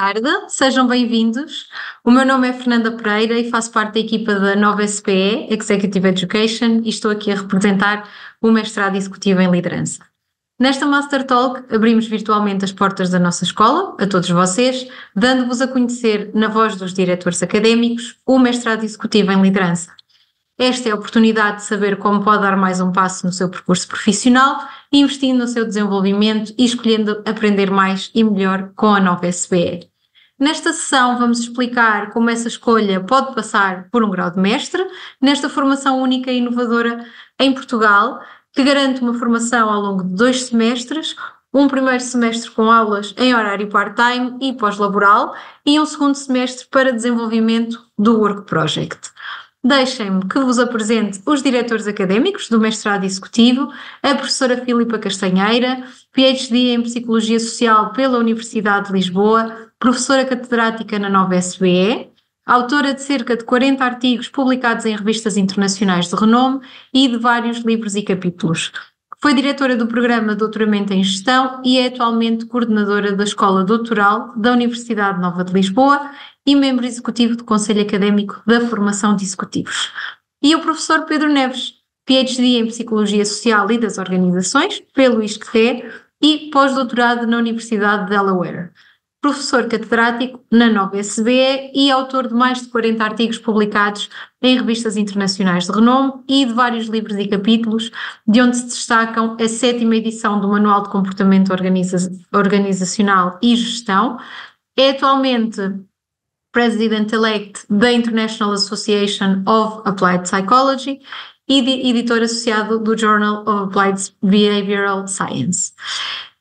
tarde, sejam bem-vindos. O meu nome é Fernanda Pereira e faço parte da equipa da Nova SPE, Executive Education, e estou aqui a representar o mestrado executivo em liderança. Nesta Master Talk, abrimos virtualmente as portas da nossa escola, a todos vocês, dando-vos a conhecer, na voz dos diretores académicos, o mestrado executivo em liderança. Esta é a oportunidade de saber como pode dar mais um passo no seu percurso profissional, investindo no seu desenvolvimento e escolhendo aprender mais e melhor com a Nova SPE. Nesta sessão vamos explicar como essa escolha pode passar por um grau de mestre, nesta formação única e inovadora em Portugal, que garante uma formação ao longo de 2 semestres, um primeiro semestre com aulas em horário part-time e pós-laboral e um segundo semestre para desenvolvimento do Work Project. Deixem-me que vos apresente os diretores académicos do mestrado executivo, a professora Filipa Castanheira, PhD em Psicologia Social pela Universidade de Lisboa, professora catedrática na Nova SBE, autora de cerca de 40 artigos publicados em revistas internacionais de renome e de vários livros e capítulos. Foi diretora do programa de Doutoramento em Gestão e é atualmente coordenadora da Escola Doutoral da Universidade Nova de Lisboa e membro executivo do Conselho Académico da Formação de Executivos. E o professor Pedro Neves, PhD em Psicologia Social e das Organizações, pelo ISCTE e pós-doutorado na Universidade de Delaware. Professor catedrático na Nova SBE e autor de mais de 40 artigos publicados em revistas internacionais de renome e de vários livros e capítulos, de onde se destacam a 7ª edição do Manual de Comportamento Organizacional e Gestão. É atualmente President-elect da International Association of Applied Psychology e editor associado do Journal of Applied Behavioral Science.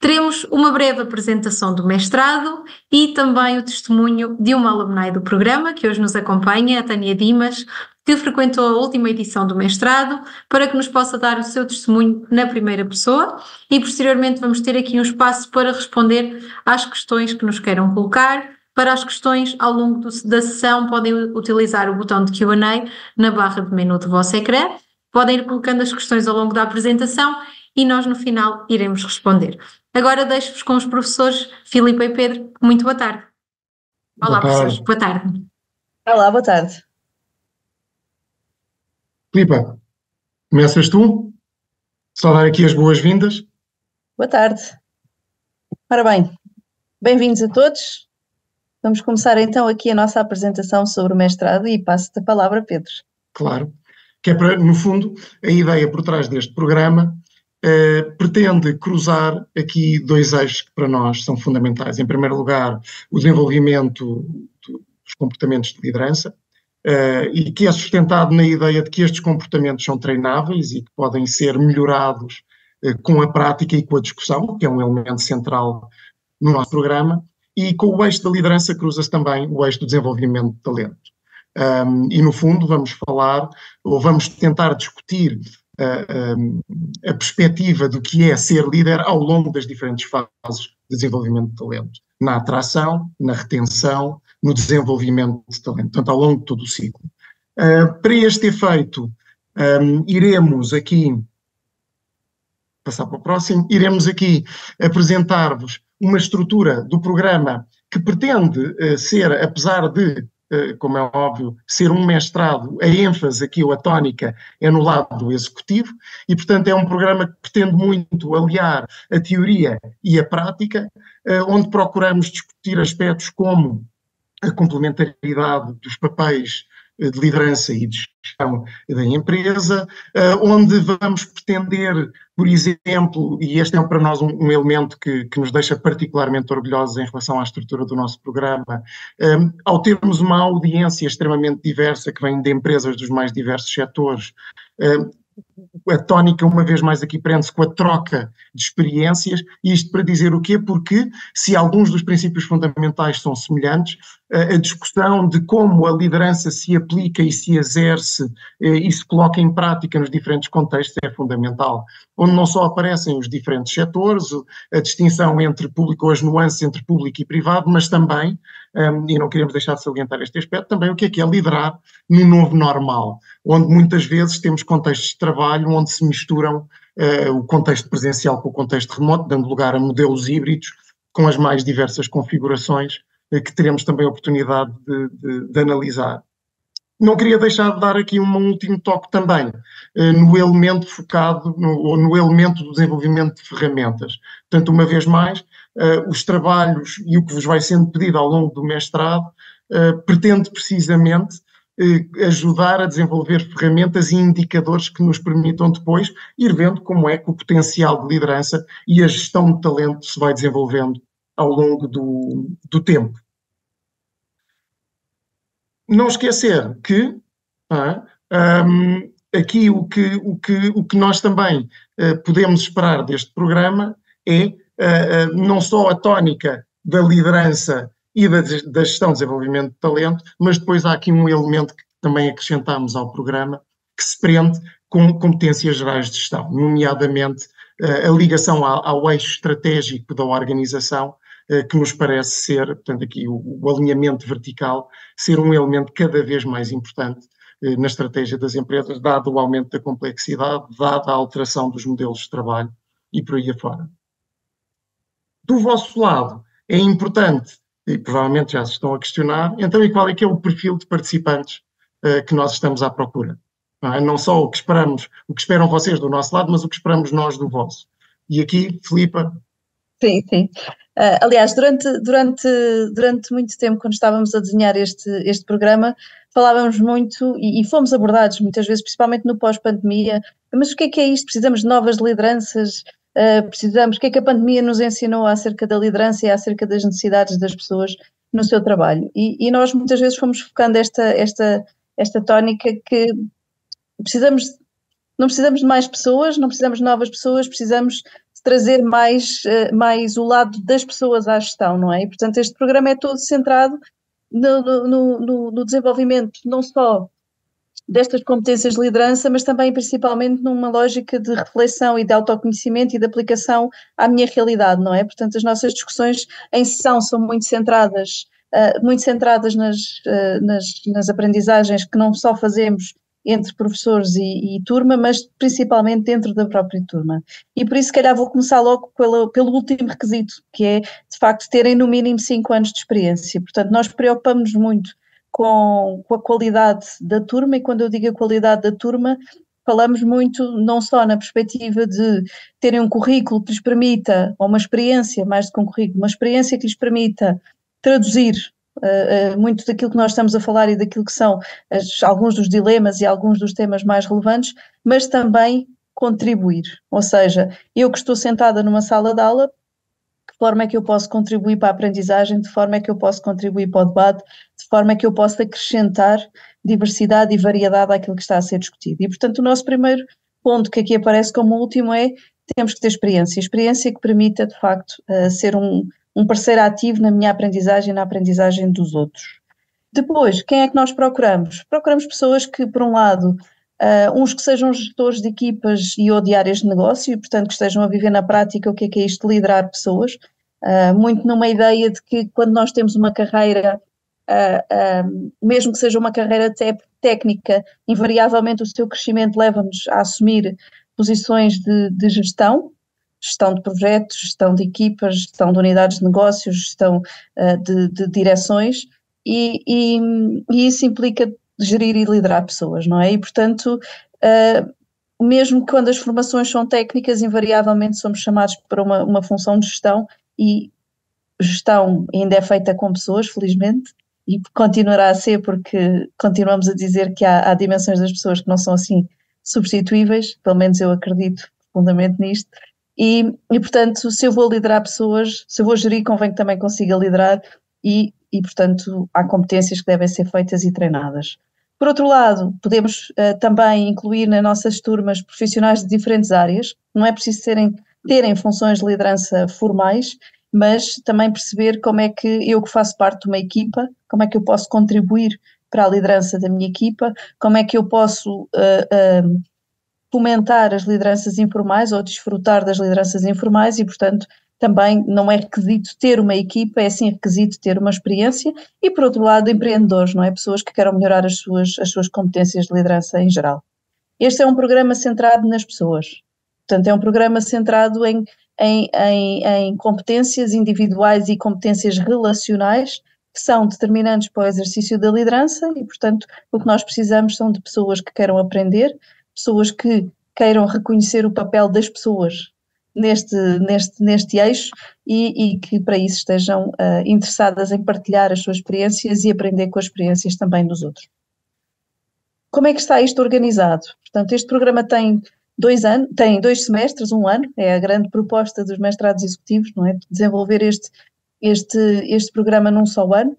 Teremos uma breve apresentação do mestrado e também o testemunho de uma alumni do programa que hoje nos acompanha, a Tânia Dimas, que frequentou a última edição do mestrado, para que nos possa dar o seu testemunho na primeira pessoa e posteriormente vamos ter aqui um espaço para responder às questões que nos queiram colocar. Para as questões, ao longo da sessão, podem utilizar o botão de Q&A na barra de menu do vosso ecrã, podem ir colocando as questões ao longo da apresentação e nós no final iremos responder. Agora deixo-vos com os professores Filipa e Pedro. Muito boa tarde. Olá, professores. Boa tarde. Olá, boa tarde. Filipa, começas tu? Só dar aqui as boas-vindas. Boa tarde. Ora bem, bem-vindos a todos. Vamos começar então aqui a nossa apresentação sobre o mestrado e passo-te a palavra, Pedro. Claro, que é para, no fundo, a ideia por trás deste programa pretende cruzar aqui 2 eixos que para nós são fundamentais. Em primeiro lugar, o desenvolvimento dos comportamentos de liderança e que é sustentado na ideia de que estes comportamentos são treináveis e que podem ser melhorados com a prática e com a discussão, que é um elemento central no nosso programa. E com o eixo da liderança cruza-se também o eixo do desenvolvimento de talento. E no fundo vamos falar, ou vamos tentar discutir a perspectiva do que é ser líder ao longo das diferentes fases de desenvolvimento de talento. Na atração, na retenção, no desenvolvimento de talento, portanto ao longo de todo o ciclo. Para este efeito, iremos aqui, passar para o próximo, iremos aqui apresentar-vos uma estrutura do programa que pretende ser, apesar de, como é óbvio, ser um mestrado, a ênfase aqui, ou a tónica, é no lado executivo e, portanto, é um programa que pretende muito aliar a teoria e a prática, onde procuramos discutir aspectos como a complementaridade dos papéis de liderança e de gestão da empresa, onde vamos pretender, por exemplo, e este é para nós um elemento que nos deixa particularmente orgulhosos em relação à estrutura do nosso programa, ao termos uma audiência extremamente diversa que vem de empresas dos mais diversos setores, a tónica, uma vez mais aqui, prende-se com a troca de experiências, e isto para dizer o quê? Porque se alguns dos princípios fundamentais são semelhantes, a discussão de como a liderança se aplica e se exerce e se coloca em prática nos diferentes contextos é fundamental, onde não só aparecem os diferentes setores, a distinção entre público, ou as nuances entre público e privado, mas também, e não queremos deixar de salientar este aspecto, também o que é liderar no novo normal, onde muitas vezes temos contextos de trabalho onde se misturam o contexto presencial com o contexto remoto, dando lugar a modelos híbridos com as mais diversas configurações que teremos também a oportunidade de analisar. Não queria deixar de dar aqui um último toque também no elemento focado, no elemento do desenvolvimento de ferramentas. Portanto, uma vez mais, os trabalhos e o que vos vai sendo pedido ao longo do mestrado pretende precisamente ajudar a desenvolver ferramentas e indicadores que nos permitam depois ir vendo como é que o potencial de liderança e a gestão de talento se vai desenvolvendo ao longo do tempo. Não esquecer que aqui o que nós também podemos esperar deste programa é não só a tónica da liderança e da gestão de desenvolvimento de talento, mas depois há aqui um elemento que também acrescentamos ao programa que se prende com competências gerais de gestão, nomeadamente a ligação ao eixo estratégico da organização, que nos parece ser, portanto, aqui o alinhamento vertical, ser um elemento cada vez mais importante na estratégia das empresas, dado o aumento da complexidade, dada a alteração dos modelos de trabalho e por aí afora. Do vosso lado, é importante, e provavelmente já se estão a questionar, então, e qual é que é o perfil de participantes que nós estamos à procura? Não só o que esperam vocês do nosso lado, mas o que esperamos nós do vosso. E aqui, Filipa? Sim, sim. Aliás, durante muito tempo, quando estávamos a desenhar este programa, falávamos muito e fomos abordados muitas vezes, principalmente no pós-pandemia, mas o que é isto? Precisamos de novas lideranças, o que é que a pandemia nos ensinou acerca da liderança e acerca das necessidades das pessoas no seu trabalho? E nós muitas vezes fomos focando esta tónica que não precisamos de mais pessoas, não precisamos de novas pessoas, precisamos de trazer mais o lado das pessoas à gestão, não é? E, portanto, este programa é todo centrado no desenvolvimento não só destas competências de liderança, mas também principalmente numa lógica de reflexão e de autoconhecimento e de aplicação à minha realidade, não é? Portanto, as nossas discussões em sessão são muito centradas nas aprendizagens que não só fazemos entre professores e turma, mas principalmente dentro da própria turma. E por isso, se calhar, vou começar logo pelo último requisito, que é, de facto, terem no mínimo 5 anos de experiência. Portanto, nós preocupamos-nos muito com a qualidade da turma, e quando eu digo a qualidade da turma, falamos muito não só na perspectiva de terem um currículo que lhes permita, ou uma experiência, mais do que um currículo, uma experiência que lhes permita traduzir muito daquilo que nós estamos a falar e daquilo que são alguns dos dilemas e alguns dos temas mais relevantes, mas também contribuir. Ou seja, eu que estou sentada numa sala de aula, de forma é que eu posso contribuir para a aprendizagem, de forma é que eu posso contribuir para o debate, de forma é que eu posso acrescentar diversidade e variedade àquilo que está a ser discutido. E, portanto, o nosso primeiro ponto que aqui aparece como último é temos que ter experiência que permita, de facto, ser um parceiro ativo na minha aprendizagem e na aprendizagem dos outros. Depois, quem é que nós procuramos? Procuramos pessoas que, por um lado, uns que sejam gestores de equipas e ou de áreas de negócio, e, portanto, que estejam a viver na prática o que é isto de liderar pessoas, muito numa ideia de que quando nós temos uma carreira, mesmo que seja uma carreira técnica, invariavelmente o seu crescimento leva-nos a assumir posições de gestão de projetos, gestão de equipas, gestão de unidades de negócios, gestão de direções, e isso implica gerir e liderar pessoas, não é? E, portanto, mesmo quando as formações são técnicas, invariavelmente somos chamados para uma função de gestão, e gestão ainda é feita com pessoas, felizmente, e continuará a ser, porque continuamos a dizer que há dimensões das pessoas que não são assim substituíveis, pelo menos eu acredito profundamente nisto. E, portanto, se eu vou liderar pessoas, se eu vou gerir, convém que também consiga liderar e, portanto, há competências que devem ser feitas e treinadas. Por outro lado, podemos também incluir nas nossas turmas profissionais de diferentes áreas, não é preciso terem funções de liderança formais, mas também perceber como é que eu que faço parte de uma equipa, como é que eu posso contribuir para a liderança da minha equipa, como é que eu posso fomentar as lideranças informais ou desfrutar das lideranças informais e, portanto, também não é requisito ter uma equipa, é sim requisito ter uma experiência e, por outro lado, empreendedores, não é? Pessoas que queiram melhorar as suas competências de liderança em geral. Este é um programa centrado nas pessoas, portanto, é um programa centrado em competências individuais e competências relacionais que são determinantes para o exercício da liderança e, portanto, o que nós precisamos são de pessoas que queiram aprender, pessoas que queiram reconhecer o papel das pessoas neste eixo e que para isso estejam interessadas em partilhar as suas experiências e aprender com as experiências também dos outros. Como é que está isto organizado? Portanto, este programa tem 2 anos, tem 2 semestres, 1 ano, é a grande proposta dos mestrados executivos, não é? Desenvolver este programa num só ano.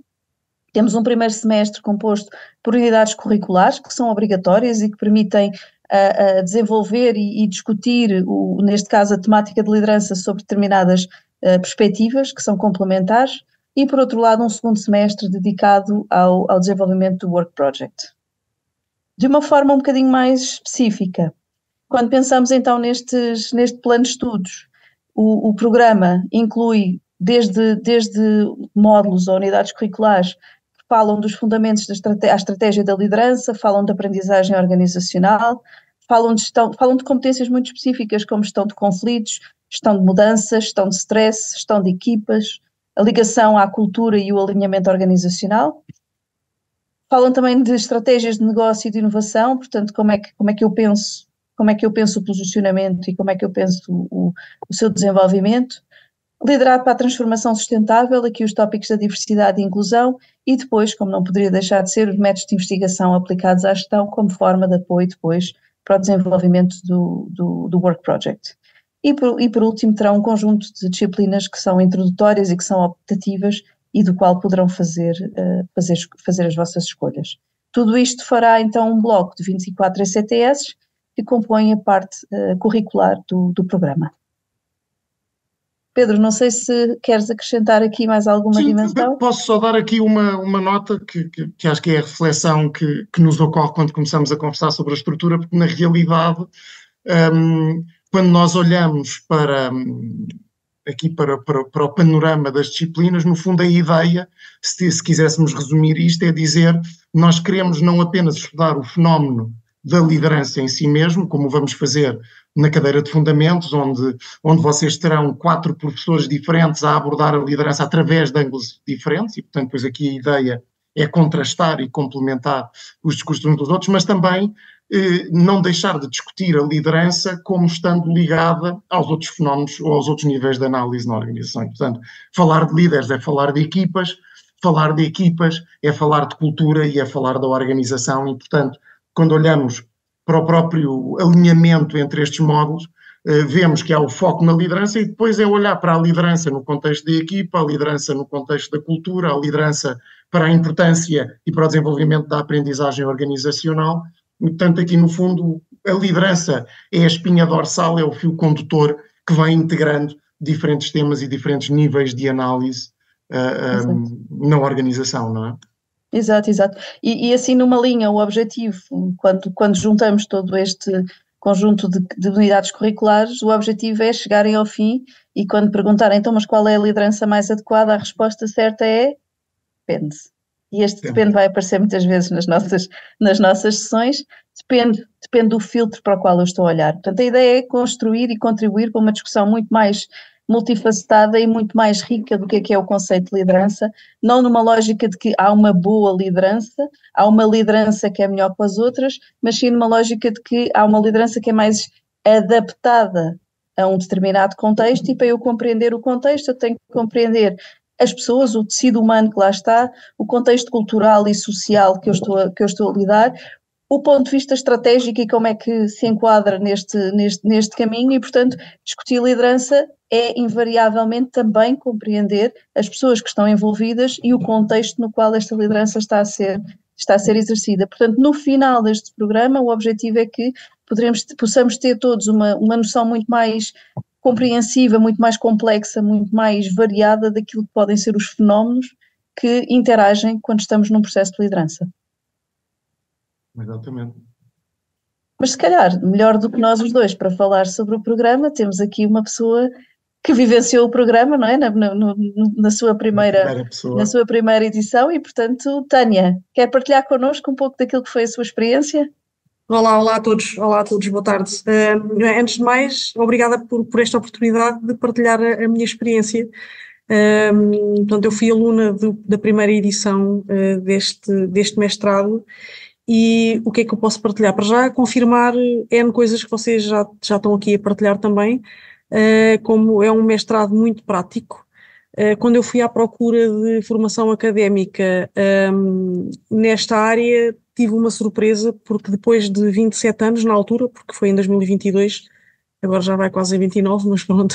Temos um primeiro semestre composto por unidades curriculares que são obrigatórias e que permitem desenvolver e discutir, neste caso, a temática de liderança sobre determinadas perspectivas que são complementares e, por outro lado, um segundo semestre dedicado ao desenvolvimento do Work Project. De uma forma um bocadinho mais específica, quando pensamos então neste plano de estudos, o programa inclui desde módulos ou unidades curriculares que falam dos fundamentos da estratégia da liderança, falam de aprendizagem organizacional, falam de competências muito específicas como gestão de conflitos, gestão de mudanças, gestão de stress, gestão de equipas, a ligação à cultura e o alinhamento organizacional. Falam também de estratégias de negócio e de inovação, portanto, como é que eu penso o posicionamento e como é que eu penso o seu desenvolvimento. Liderado para a transformação sustentável, aqui os tópicos da diversidade e inclusão e depois, como não poderia deixar de ser, os métodos de investigação aplicados à gestão como forma de apoio depois para o desenvolvimento do Work Project. E por último terão um conjunto de disciplinas que são introdutórias e que são optativas e do qual poderão fazer as vossas escolhas. Tudo isto fará então um bloco de 24 ECTS que compõem a parte curricular do programa. Pedro, não sei se queres acrescentar aqui mais alguma dimensão. Posso só dar aqui uma nota que acho que é a reflexão que nos ocorre quando começamos a conversar sobre a estrutura, porque na realidade, quando nós olhamos para o panorama das disciplinas, no fundo a ideia, se quiséssemos resumir isto, é dizer nós queremos não apenas estudar o fenómeno da liderança em si mesmo, como vamos fazer na cadeira de fundamentos, onde vocês terão 4 professores diferentes a abordar a liderança através de ângulos diferentes, e portanto depois aqui a ideia é contrastar e complementar os discursos uns dos outros, mas também não deixar de discutir a liderança como estando ligada aos outros fenómenos ou aos outros níveis de análise na organização. Portanto, falar de líderes é falar de equipas é falar de cultura e é falar da organização e, portanto, quando olhamos para o próprio alinhamento entre estes módulos, vemos que há o foco na liderança e depois é olhar para a liderança no contexto da equipa, a liderança no contexto da cultura, a liderança para a importância e para o desenvolvimento da aprendizagem organizacional. E, portanto, aqui no fundo, a liderança é a espinha dorsal, é o fio condutor que vai integrando diferentes temas e diferentes níveis de análise na organização, não é? Exato. E assim numa linha, o objetivo, quando juntamos todo este conjunto de unidades curriculares, o objetivo é chegarem ao fim e quando perguntarem, então, mas qual é a liderança mais adequada, a resposta certa é depende. E este depende vai aparecer muitas vezes nas nossas sessões, depende do filtro para o qual eu estou a olhar. Portanto, a ideia é construir e contribuir para uma discussão muito mais multifacetada e muito mais rica do que é o conceito de liderança, não numa lógica de que há uma boa liderança, há uma liderança que é melhor que as outras, mas sim numa lógica de que há uma liderança que é mais adaptada a um determinado contexto e para eu compreender o contexto eu tenho que compreender as pessoas, o tecido humano que lá está, o contexto cultural e social que eu estou a lidar, o ponto de vista estratégico e como é que se enquadra neste caminho e, portanto, discutir liderança é invariavelmente também compreender as pessoas que estão envolvidas e o contexto no qual esta liderança está a ser exercida. Portanto, no final deste programa, o objetivo é que possamos ter todos uma noção muito mais compreensiva, muito mais complexa, muito mais variada daquilo que podem ser os fenómenos que interagem quando estamos num processo de liderança. Exatamente. Mas se calhar, melhor do que nós os dois para falar sobre o programa, temos aqui uma pessoa que vivenciou o programa, não é? Na sua primeira edição e, portanto, Tânia, quer partilhar connosco um pouco daquilo que foi a sua experiência? Olá a todos, boa tarde. Antes de mais, obrigada por esta oportunidade de partilhar a minha experiência Portanto, eu fui aluna da primeira edição deste mestrado. E o que é que eu posso partilhar? Para já confirmar N coisas que vocês já estão aqui a partilhar também, como é um mestrado muito prático. Quando eu fui à procura de formação académica nesta área, tive uma surpresa, porque depois de 27 anos, na altura, porque foi em 2022, agora já vai quase a 29, mas pronto,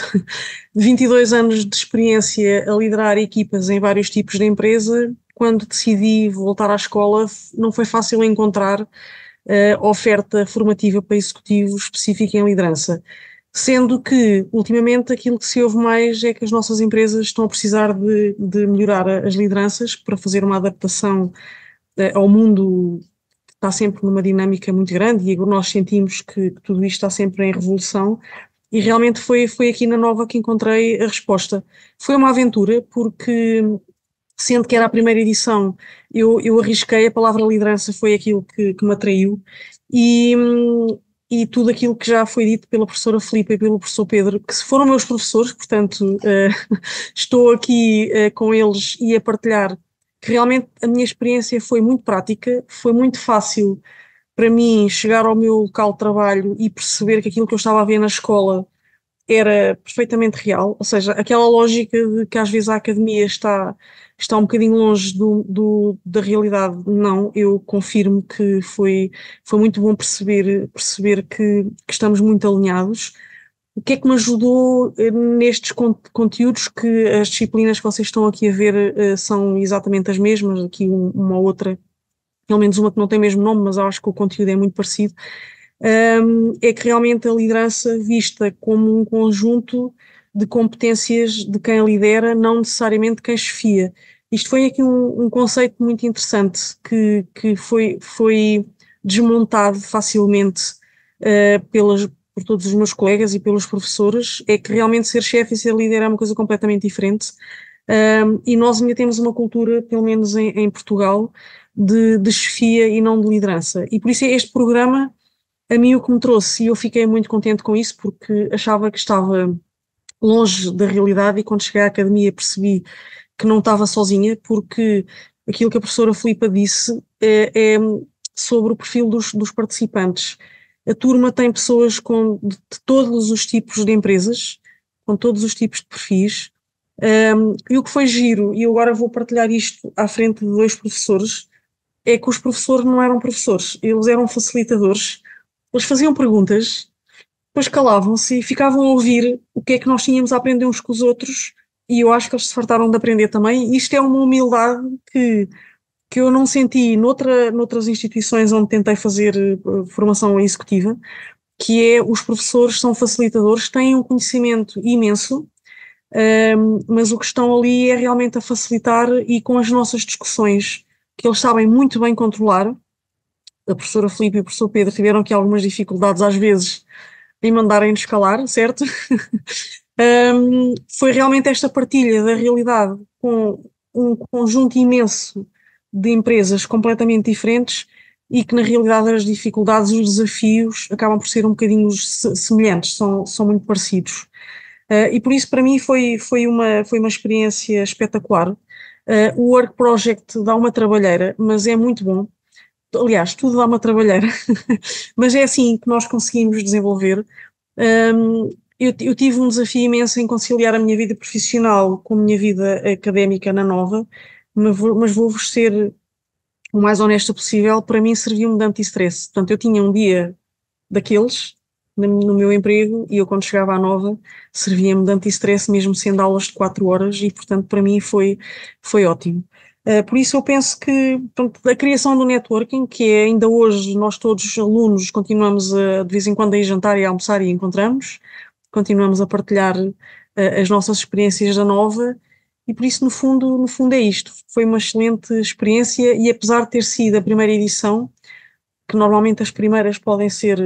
22 anos de experiência a liderar equipas em vários tipos de empresa, quando decidi voltar à escola, não foi fácil encontrar oferta formativa para executivos específica em liderança. Sendo que, ultimamente, aquilo que se ouve mais é que as nossas empresas estão a precisar de melhorar as lideranças para fazer uma adaptação ao mundo que está sempre numa dinâmica muito grande, e nós sentimos que tudo isto está sempre em revolução. E realmente foi aqui na Nova que encontrei a resposta. Foi uma aventura, porque, sendo que era a primeira edição, eu arrisquei, a palavra liderança foi aquilo que me atraiu, e tudo aquilo que já foi dito pela professora Filipa e pelo professor Pedro, que foram meus professores, portanto estou aqui com eles e a partilhar, que realmente a minha experiência foi muito prática, foi muito fácil para mim chegar ao meu local de trabalho e perceber que aquilo que eu estava a ver na escola era perfeitamente real, ou seja, aquela lógica de que às vezes a academia está um bocadinho longe da realidade. Não, eu confirmo que foi muito bom perceber que estamos muito alinhados. O que é que me ajudou nestes conteúdos? Que as disciplinas que vocês estão aqui a ver são exatamente as mesmas, aqui uma outra, pelo menos uma que não tem o mesmo nome, mas eu acho que o conteúdo é muito parecido. É que realmente a liderança vista como um conjunto de competências de quem lidera, não necessariamente quem chefia. Isto foi aqui um conceito muito interessante que foi desmontado facilmente por todos os meus colegas e pelos professores. É que realmente ser chefe e ser líder é uma coisa completamente diferente. E nós ainda temos uma cultura, pelo menos em Portugal, de chefia e não de liderança. E por isso este programa, a mim, o que me trouxe, e eu fiquei muito contente com isso, porque achava que estava longe da realidade, e quando cheguei à academia percebi que não estava sozinha, porque aquilo que a professora Filipa disse é sobre o perfil dos participantes. A turma tem pessoas de todos os tipos de empresas, com todos os tipos de perfis, e o que foi giro, e eu agora vou partilhar isto à frente de 2 professores, é que os professores não eram professores, eles eram facilitadores. Eles faziam perguntas, depois calavam-se e ficavam a ouvir o que é que nós tínhamos a aprender uns com os outros, e eu acho que eles se fartaram de aprender também. Isto é uma humildade que eu não senti noutras instituições onde tentei fazer formação executiva, que é: os professores são facilitadores, têm um conhecimento imenso, mas o que estão ali é realmente a facilitar, e com as nossas discussões, que eles sabem muito bem controlar. A professora Filipe e o professor Pedro tiveram aqui algumas dificuldades às vezes em mandarem-nos calar, certo? Foi realmente esta partilha da realidade com um conjunto imenso de empresas completamente diferentes, e que na realidade as dificuldades, os desafios acabam por ser um bocadinho semelhantes, são muito parecidos. E por isso para mim foi uma experiência espetacular. O Work Project dá uma trabalheira, mas é muito bom. Aliás, tudo dá uma trabalheira, mas é assim que nós conseguimos desenvolver. Eu tive um desafio imenso em conciliar a minha vida profissional com a minha vida académica na Nova, mas vou-vos ser o mais honesta possível. Para mim serviu-me de anti-stress. Portanto, eu tinha um dia daqueles no meu emprego, e eu, quando chegava à Nova, servia-me de anti-stress, mesmo sendo aulas de 4 horas, e portanto para mim foi ótimo. Por isso eu penso que, portanto, a criação do networking, que é ainda hoje, nós todos alunos continuamos de vez em quando a ir jantar e a almoçar e encontramos, continuamos a partilhar as nossas experiências da Nova, e por isso no fundo é isto. Foi uma excelente experiência, e apesar de ter sido a primeira edição, que normalmente as primeiras podem ser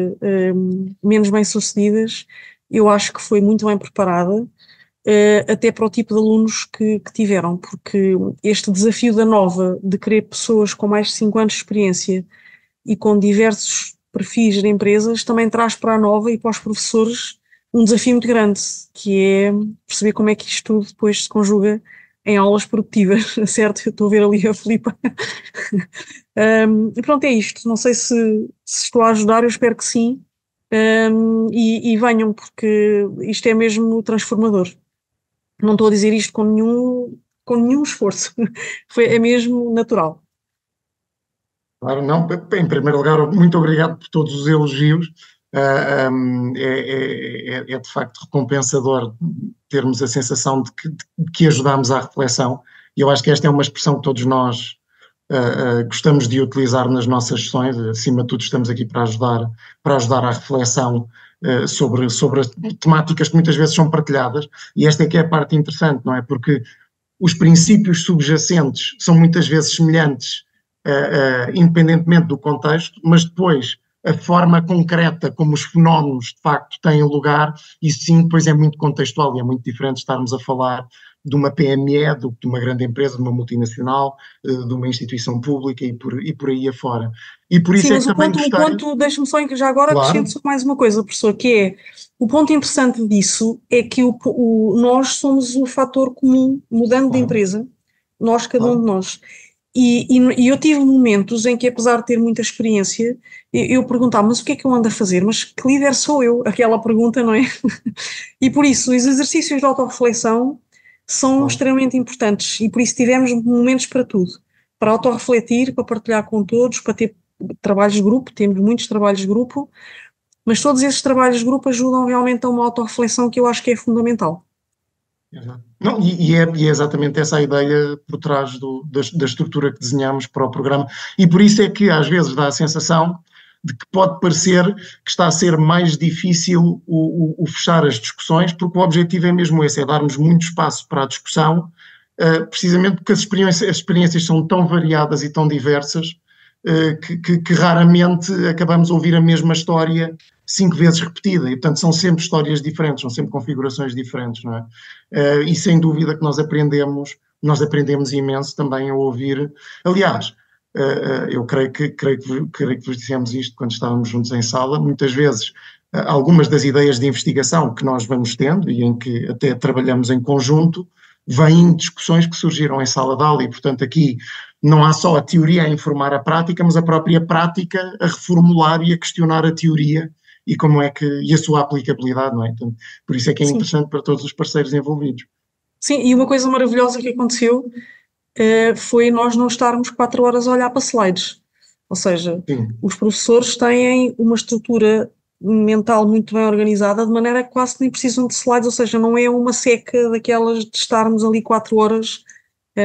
menos bem sucedidas, eu acho que foi muito bem preparada, até para o tipo de alunos que tiveram, porque este desafio da Nova, de querer pessoas com mais de 5 anos de experiência e com diversos perfis de empresas, também traz para a Nova e para os professores um desafio muito grande, que é perceber como é que isto tudo depois se conjuga em aulas produtivas, certo? Eu estou a ver ali a Filipa. E pronto, é isto. Não sei se estou a ajudar, eu espero que sim. E venham, porque isto é mesmo transformador. Não estou a dizer isto com nenhum esforço. É mesmo natural. Claro, não. Em primeiro lugar, muito obrigado por todos os elogios. É de facto recompensador termos a sensação de que ajudámos à reflexão. E eu acho que esta é uma expressão que todos nós gostamos de utilizar nas nossas sessões. Acima de tudo, estamos aqui para ajudar à reflexão sobre as temáticas que muitas vezes são partilhadas. E esta é que é a parte interessante, não é? Porque os princípios subjacentes são muitas vezes semelhantes, independentemente do contexto, mas depois a forma concreta como os fenómenos de facto têm lugar, isso sim depois é muito contextual e é muito diferente estarmos a falar de uma PME, de uma grande empresa, de uma multinacional, de uma instituição pública e por aí afora. E por isso Sim, é mas que também o ponto, deixa-me só já agora claro, acrescento só mais uma coisa, professor, que é o ponto interessante disso é que nós somos o fator comum, mudando de claro, empresa, nós, cada um claro. de nós. E eu tive momentos em que, apesar de ter muita experiência, eu perguntava, mas o que é que eu ando a fazer? Mas que líder sou eu? Aquela pergunta, não é? E por isso, os exercícios de autorreflexão são Claro. extremamente importantes e por isso tivemos momentos para tudo. Para autorrefletir, para partilhar com todos, para ter trabalhos de grupo, temos muitos trabalhos de grupo, mas todos esses trabalhos de grupo ajudam realmente a uma autorreflexão que eu acho que é fundamental. Exato. Não, e é exatamente essa a ideia por trás da estrutura que desenhamos para o programa, e por isso é que às vezes dá a sensação de que pode parecer que está a ser mais difícil o fechar as discussões, porque o objetivo é mesmo esse, é darmos muito espaço para a discussão, precisamente porque as experiências são tão variadas e tão diversas, que raramente acabamos a ouvir a mesma história 5 vezes repetida, e portanto são sempre histórias diferentes, são sempre configurações diferentes, não é? E sem dúvida que nós aprendemos imenso também a ouvir. Aliás, eu creio que vos dissemos isto quando estávamos juntos em sala, muitas vezes algumas das ideias de investigação que nós vamos tendo e em que até trabalhamos em conjunto, vêm discussões que surgiram em sala de aula, e portanto aqui não há só a teoria a informar a prática, mas a própria prática a reformular e a questionar a teoria e e a sua aplicabilidade, não é? Então, por isso é que é Sim. interessante para todos os parceiros envolvidos. Sim, e uma coisa maravilhosa que aconteceu foi nós não estarmos 4 horas a olhar para slides. Ou seja, Sim. os professores têm uma estrutura mental muito bem organizada, de maneira que quase nem precisam de slides, ou seja, não é uma seca daquelas de estarmos ali 4 horas,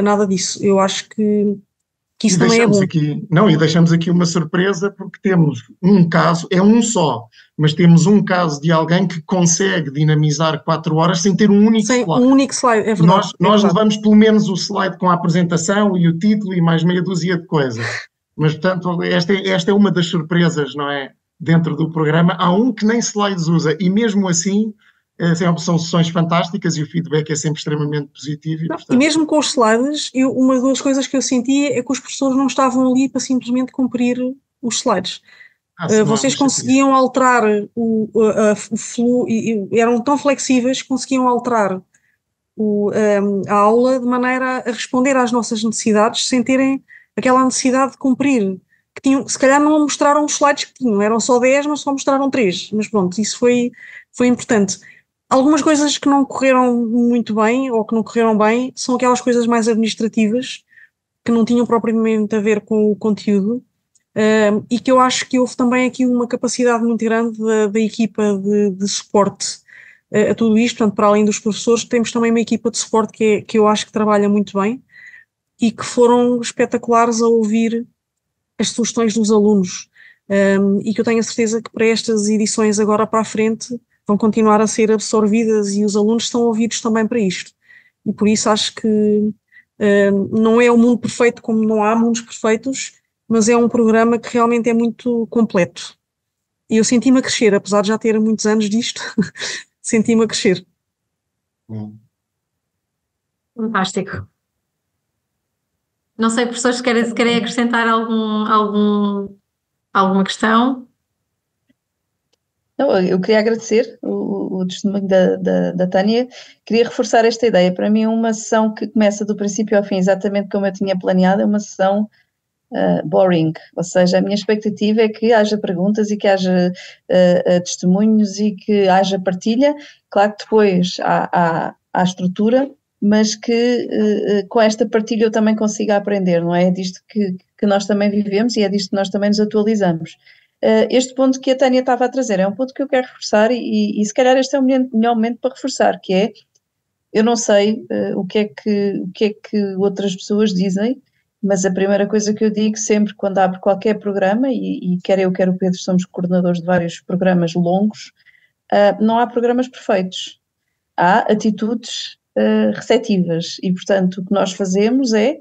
nada disso. Eu acho que isso também é bom. E deixamos aqui uma surpresa, porque temos um caso, é um só, mas temos um caso de alguém que consegue dinamizar 4 horas sem ter um único Sem slide. um único slide, é verdade. Nós levamos pelo menos o slide com a apresentação e o título e mais meia dúzia de coisas. Mas, portanto, esta é uma das surpresas, não é? Dentro do programa. Há um que nem slides usa, e mesmo assim são sessões fantásticas e o feedback é sempre extremamente positivo. E mesmo com os slides, uma das coisas que eu sentia é que os professores não estavam ali para simplesmente cumprir os slides. Vocês conseguiam alterar o flow, e eram tão flexíveis que conseguiam alterar a aula de maneira a responder às nossas necessidades sem terem aquela necessidade de cumprir. Que tinham, se calhar não mostraram os slides que tinham, eram só 10, mas só mostraram 3. Mas pronto, isso foi importante. Algumas coisas que não correram muito bem ou que não correram bem são aquelas coisas mais administrativas que não tinham propriamente a ver com o conteúdo. E que eu acho que houve também aqui uma capacidade muito grande da equipa de suporte a tudo isto. Portanto, para além dos professores, temos também uma equipa de suporte que eu acho que trabalha muito bem e que foram espetaculares a ouvir as sugestões dos alunos, e que eu tenho a certeza que para estas edições agora para a frente vão continuar a ser absorvidas e os alunos estão ouvidos também para isto. E por isso acho que não é o mundo perfeito, como não há mundos perfeitos, mas é um programa que realmente é muito completo. E eu senti-me a crescer, apesar de já ter muitos anos disto, senti-me a crescer. Fantástico. Não sei, professores, se querem acrescentar alguma questão? Não, eu queria agradecer o testemunho da Tânia, queria reforçar esta ideia. Para mim, uma sessão que começa do princípio ao fim, exatamente como eu tinha planeado, é uma sessão boring, ou seja, a minha expectativa é que haja perguntas e que haja testemunhos e que haja partilha. Claro que depois há estrutura, mas que com esta partilha eu também consiga aprender, não é? É disto que nós também vivemos e é disto que nós também nos atualizamos. Este ponto que a Tânia estava a trazer é um ponto que eu quero reforçar e se calhar este é o melhor momento para reforçar, que é, eu não sei o que é que outras pessoas dizem, mas a primeira coisa que eu digo sempre quando abro qualquer programa, e quer eu, quer o Pedro, somos coordenadores de vários programas longos, não há programas perfeitos, há atitudes receptivas e, portanto, o que nós fazemos é,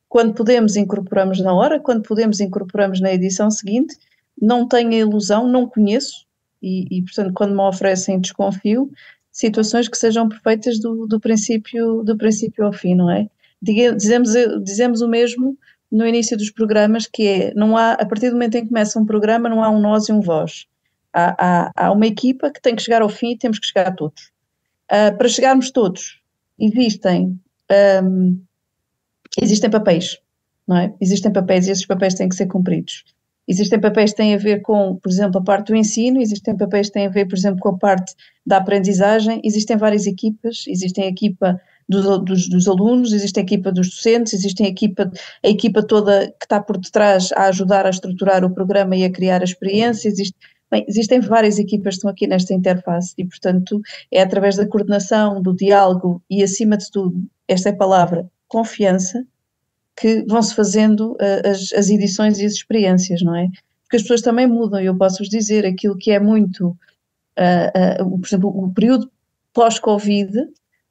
quando podemos, incorporamos na hora, quando podemos, incorporamos na edição seguinte. Não tenho a ilusão, não conheço, e portanto, quando me oferecem, desconfio, situações que sejam perfeitas do princípio ao fim, não é? Dizemos o mesmo no início dos programas, que é, não há, a partir do momento em que começa um programa, não há um nós e um vós. Há uma equipa que tem que chegar ao fim e temos que chegar a todos. Para chegarmos todos, existem papéis, não é? Existem papéis e esses papéis têm que ser cumpridos. Existem papéis que têm a ver com, por exemplo, a parte do ensino, existem papéis que têm a ver, por exemplo, com a parte da aprendizagem, existem várias equipas, existem a equipa dos alunos, existe a equipa dos docentes, existe a equipa toda que está por detrás a ajudar a estruturar o programa e a criar a experiência, existem várias equipas que estão aqui nesta interface e, portanto, é através da coordenação, do diálogo e, acima de tudo, esta é a palavra, confiança, que vão-se fazendo as edições e as experiências, não é? Porque as pessoas também mudam, e eu posso-vos dizer, aquilo que é muito, por exemplo, o período pós-Covid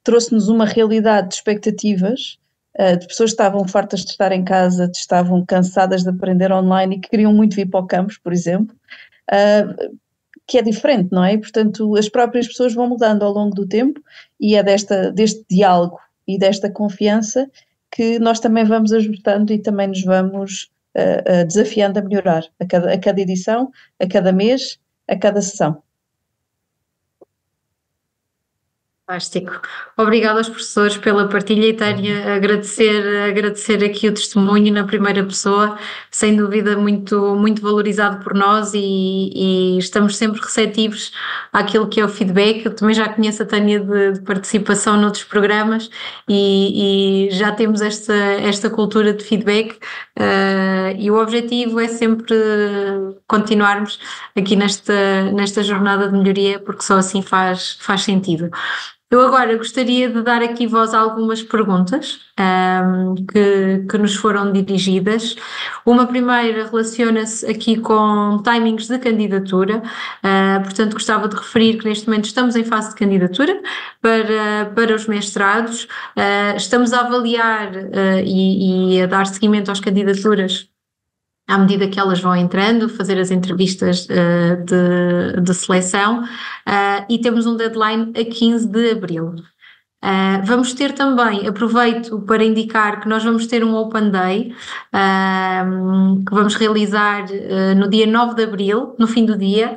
trouxe-nos uma realidade de expectativas, de pessoas que estavam fartas de estar em casa, estavam cansadas de aprender online e que queriam muito vir para o campus, por exemplo, que é diferente, não é? E, portanto, as próprias pessoas vão mudando ao longo do tempo e é deste diálogo e desta confiança que nós também vamos ajustando e também nos vamos desafiando a melhorar a cada edição, a cada mês, a cada sessão. Fantástico. Obrigada aos professores pela partilha e Tânia, agradecer aqui o testemunho na primeira pessoa, sem dúvida muito, muito valorizado por nós e estamos sempre receptivos àquilo que é o feedback. Eu também já conheço a Tânia de participação noutros programas e já temos esta cultura de feedback e o objetivo é sempre continuarmos aqui nesta jornada de melhoria, porque só assim faz sentido. Eu agora gostaria de dar aqui voz a algumas perguntas que nos foram dirigidas. Uma primeira relaciona-se aqui com timings de candidatura, portanto gostava de referir que neste momento estamos em fase de candidatura para os mestrados, estamos a avaliar e a dar seguimento às candidaturas à medida que elas vão entrando, fazer as entrevistas de seleção e temos um deadline a 15 de abril. Vamos ter também, aproveito para indicar que nós vamos ter um Open Day que vamos realizar no dia 9 de abril, no fim do dia,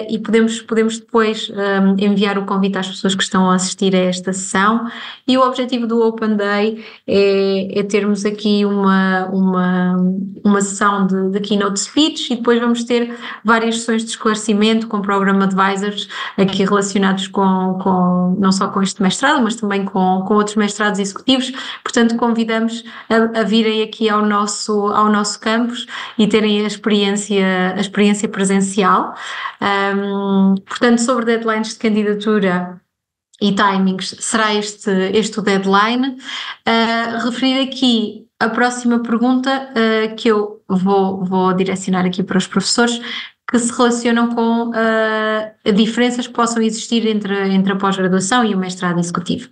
e podemos depois enviar o convite às pessoas que estão a assistir a esta sessão. E o objetivo do Open Day é termos aqui uma sessão de keynote speech e depois vamos ter várias sessões de esclarecimento com Program Advisors aqui relacionados com não só com este mestrado, mas também com outros mestrados executivos, portanto convidamos a virem aqui ao nosso campus e terem a experiência presencial. Portanto, sobre deadlines de candidatura e timings, será este o deadline. Referir aqui a próxima pergunta que eu vou direcionar aqui para os professores, que se relacionam com diferenças que possam existir entre a pós-graduação e o mestrado executivo.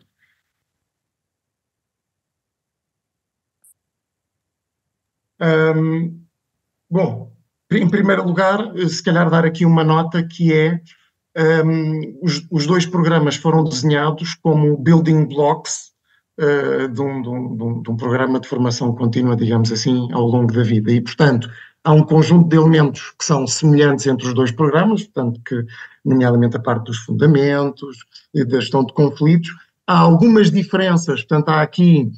Bom, em primeiro lugar, se calhar dar aqui uma nota que é os dois programas foram desenhados como building blocks de um programa de formação contínua, digamos assim, ao longo da vida. E, portanto, há um conjunto de elementos que são semelhantes entre os dois programas, portanto, nomeadamente a parte dos fundamentos, da gestão de conflitos. Há algumas diferenças, portanto, há aqui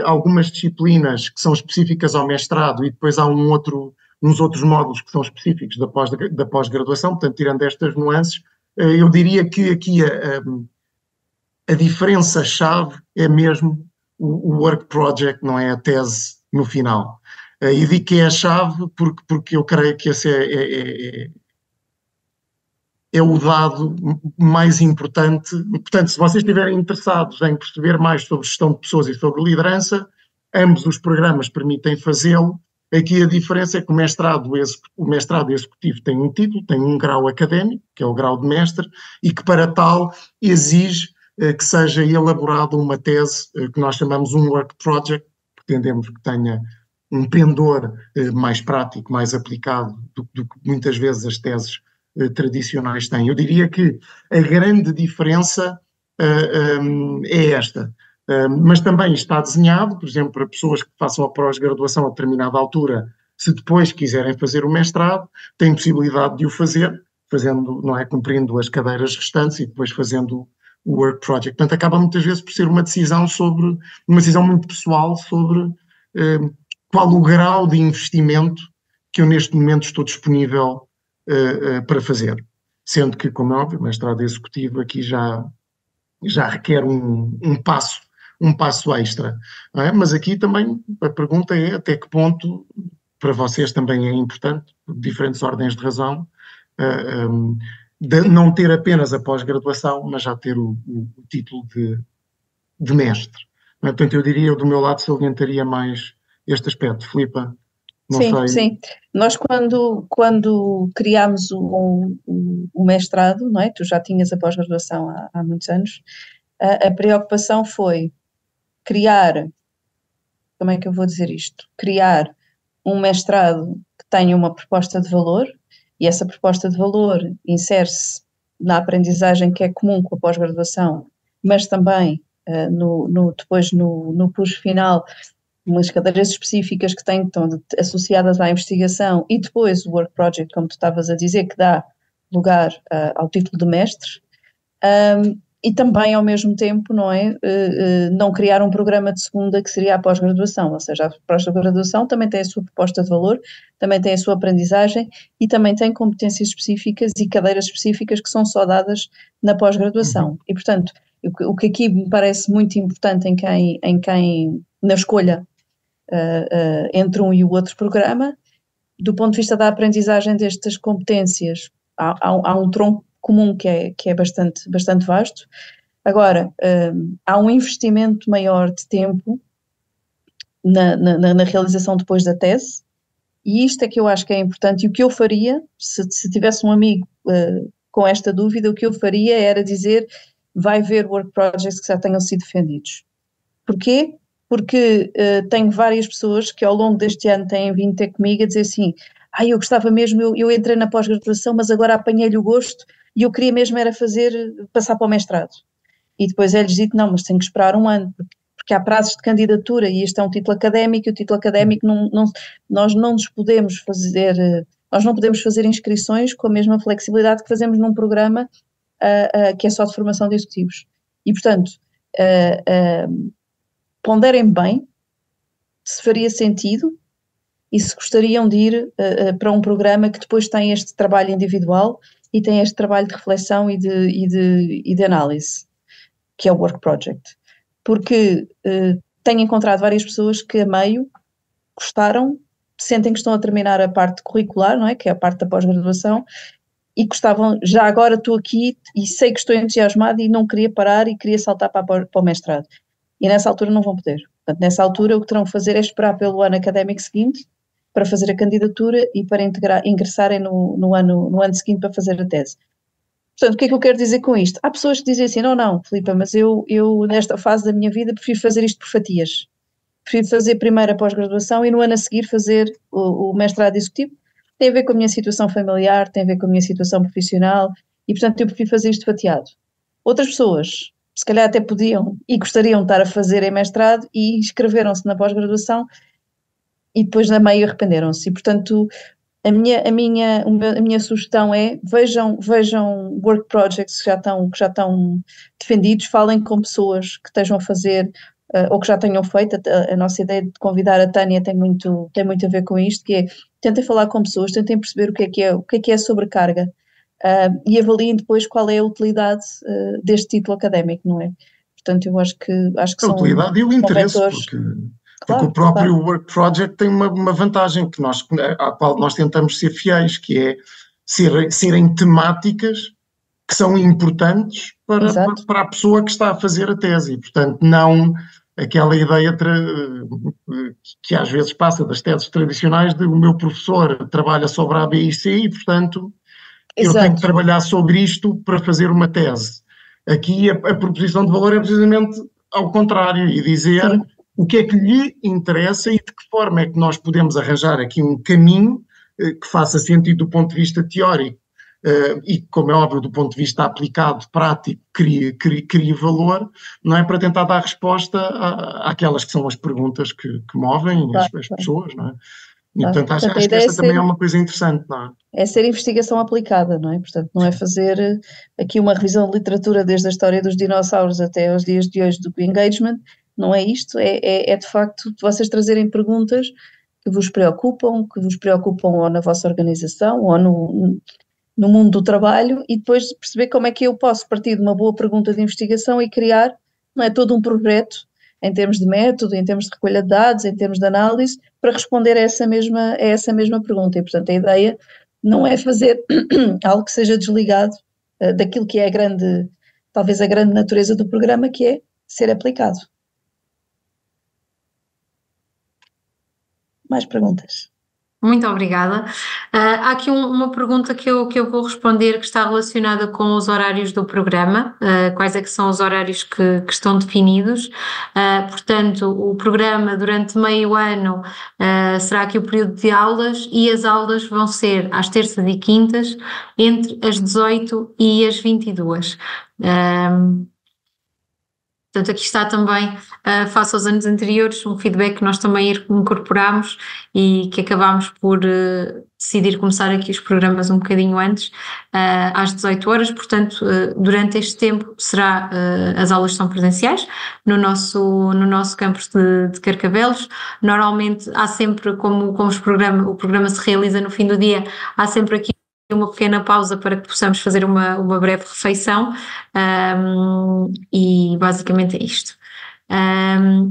algumas disciplinas que são específicas ao mestrado e depois há uns outros módulos que são específicos da pós-graduação, portanto, tirando estas nuances, eu diria que aqui a diferença-chave é mesmo o work project, não é a tese no final. E digo que é a chave porque eu creio que esse é o dado mais importante. Portanto, se vocês estiverem interessados em perceber mais sobre gestão de pessoas e sobre liderança, ambos os programas permitem fazê-lo. Aqui a diferença é que o mestrado executivo tem um título, tem um grau académico, que é o grau de mestre, e que para tal exige que seja elaborada uma tese que nós chamamos um work project, pretendemos que tenha um pendor mais prático, mais aplicado do que muitas vezes as teses tradicionais têm. Eu diria que a grande diferença é esta. Mas também está desenhado, por exemplo, para pessoas que façam a pós-graduação a determinada altura, se depois quiserem fazer o mestrado, têm possibilidade de o fazer, cumprindo as cadeiras restantes e depois fazendo o work project. Portanto, acaba muitas vezes por ser uma decisão muito pessoal sobre qual o grau de investimento que eu neste momento estou disponível para fazer. Sendo que, como é óbvio, o mestrado executivo aqui já requer um passo extra. Não é? Mas aqui também a pergunta é até que ponto, para vocês também é importante, por diferentes ordens de razão, de não ter apenas a pós-graduação, mas já ter o título de mestre. Portanto, eu diria, do meu lado, salientaria mais este aspecto. Filipa, não sei. Sim. Nós quando criámos o mestrado, não é? Tu já tinhas a pós-graduação há muitos anos, a preocupação foi criar, como é que eu vou dizer isto? Criar um mestrado que tenha uma proposta de valor, e essa proposta de valor insere-se na aprendizagem que é comum com a pós-graduação, mas também depois no curso final, umas cadeiras específicas que estão associadas à investigação, e depois o work project, como tu estavas a dizer, que dá lugar ao título de mestre. E também, ao mesmo tempo, não é, não criar um programa de segunda que seria a pós-graduação, ou seja, a pós-graduação também tem a sua proposta de valor, também tem a sua aprendizagem e também tem competências específicas e cadeiras específicas que são só dadas na pós-graduação. E, portanto, o que aqui me parece muito importante na escolha entre um e o outro programa, do ponto de vista da aprendizagem destas competências, há um tronco comum que é bastante vasto. Agora, há um investimento maior de tempo na realização depois da tese, e isto é que eu acho que é importante, e o que eu faria, se tivesse um amigo com esta dúvida, o que eu faria era dizer, vai ver work projects que já tenham sido defendidos. Porquê? Porque tenho várias pessoas que ao longo deste ano têm vindo ter comigo a dizer assim, eu gostava mesmo, eu entrei na pós-graduação, mas agora apanhei-lhe o gosto e eu queria mesmo era passar para o mestrado. E depois é-lhes dito, não, mas tenho que esperar um ano, porque há prazos de candidatura e este é um título académico, e o título académico nós não podemos fazer inscrições com a mesma flexibilidade que fazemos num programa que é só de formação de executivos. E, portanto, ponderem bem se faria sentido e se gostariam de ir para um programa que depois tem este trabalho individual e tem este trabalho de reflexão e de análise, que é o Work Project. Porque tenho encontrado várias pessoas que a meio gostaram, sentem que estão a terminar a parte curricular, não é? Que é a parte da pós-graduação, e gostavam, já agora estou aqui e sei que estou entusiasmado e não queria parar e queria saltar para o mestrado. E nessa altura não vão poder. Portanto, nessa altura o que terão que fazer é esperar pelo ano académico seguinte para fazer a candidatura e para ingressarem no ano seguinte para fazer a tese. Portanto, o que é que eu quero dizer com isto? Há pessoas que dizem assim, não, Filipa, mas eu nesta fase da minha vida prefiro fazer isto por fatias. Prefiro fazer primeiro a pós-graduação e no ano a seguir fazer o mestrado executivo. Tem a ver com a minha situação familiar, tem a ver com a minha situação profissional e, portanto, eu prefiro fazer isto fatiado. Outras pessoas, se calhar até podiam e gostariam de estar a fazer em mestrado e inscreveram-se na pós-graduação e depois na meio arrependeram-se. E, portanto, a minha sugestão é vejam work projects que já estão defendidos, falem com pessoas que estejam a fazer ou que já tenham feito. A nossa ideia de convidar a Tânia tem muito a ver com isto, que é tentem falar com pessoas, tentem perceber o que é a sobrecarga e avaliem depois qual é a utilidade deste título académico, não é? Portanto, eu acho que A são utilidade e o interesse, mentores. porque o próprio Work Project tem uma vantagem à qual nós tentamos ser fiéis, que é serem temáticas que são importantes para a pessoa que está a fazer a tese. E, portanto, não aquela ideia que às vezes passa das teses tradicionais de o meu professor trabalha sobre A, B e C e, portanto, eu tenho que trabalhar sobre isto para fazer uma tese. Aqui a proposição de valor é precisamente ao contrário e dizer o que é que lhe interessa e de que forma é que nós podemos arranjar aqui um caminho que faça sentido do ponto de vista teórico e, como é óbvio, do ponto de vista aplicado, prático, crie valor, não é, para tentar dar resposta àquelas que são as perguntas que movem as pessoas, não é? E, portanto, acho que esta também é uma coisa interessante, não é? É ser investigação aplicada, não é? Portanto, não é fazer aqui uma revisão de literatura desde a história dos dinossauros até aos dias de hoje do engagement, não é isto, é de facto vocês trazerem perguntas que vos preocupam ou na vossa organização ou no mundo do trabalho e depois perceber como é que eu posso partir de uma boa pergunta de investigação e criar, não é, todo um projeto em termos de método, em termos de recolha de dados, em termos de análise, para responder a essa mesma pergunta. E, portanto, a ideia não é fazer algo que seja desligado daquilo que é talvez a grande natureza do programa, que é ser aplicado. Mais perguntas? Muito obrigada. Há aqui uma pergunta que eu vou responder que está relacionada com os horários do programa, quais é que são os horários que estão definidos. Portanto, o programa durante meio ano será aqui o período de aulas e as aulas vão ser às terças e quintas entre as 18 e as 22. Portanto, aqui está também, face aos anos anteriores, um feedback que nós também incorporamos e que acabámos por decidir começar aqui os programas um bocadinho antes, às 18 horas, portanto, durante este tempo as aulas são presenciais no nosso campus de Carcavelos. Normalmente há sempre, como o programa se realiza no fim do dia, há sempre aqui uma pequena pausa para que possamos fazer uma breve refeição e basicamente é isto.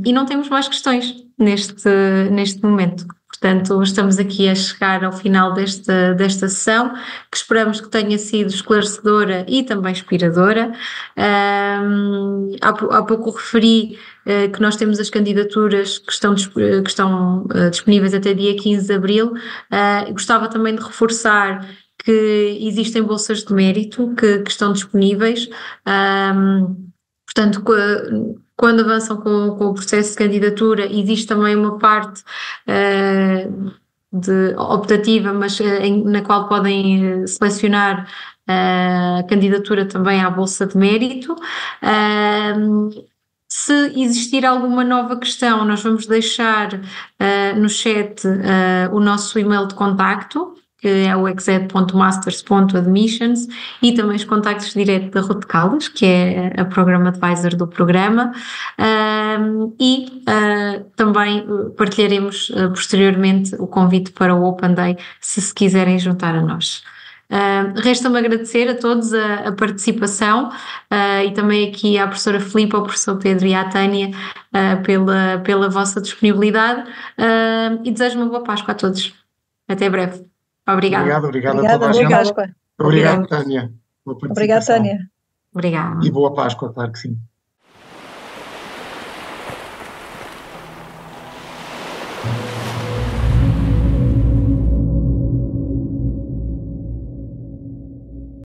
E não temos mais questões neste momento. Portanto, estamos aqui a chegar ao final desta sessão, que esperamos que tenha sido esclarecedora e também inspiradora. Há pouco referi que nós temos as candidaturas que estão disponíveis até dia 15 de abril. Gostava também de reforçar que existem bolsas de mérito que estão disponíveis, portanto, quando avançam com o processo de candidatura, existe também uma parte optativa, mas na qual podem selecionar a candidatura também à bolsa de mérito. Se existir alguma nova questão, nós vamos deixar no chat o nosso e-mail de contacto, que é o exed.masters.admissions, e também os contactos diretos da Ruth Caldas, que é a Program Advisor do programa, também partilharemos posteriormente o convite para o Open Day, se quiserem juntar a nós. Resta-me agradecer a todos a participação e também aqui à professora Filipe, ao professor Pedro e à Tânia pela vossa disponibilidade e desejo uma boa Páscoa a todos. Até breve. Obrigada. Obrigado a toda a gente. Páscoa. Obrigado, Tânia. Obrigada, Tânia. Obrigada. E boa Páscoa, claro que sim.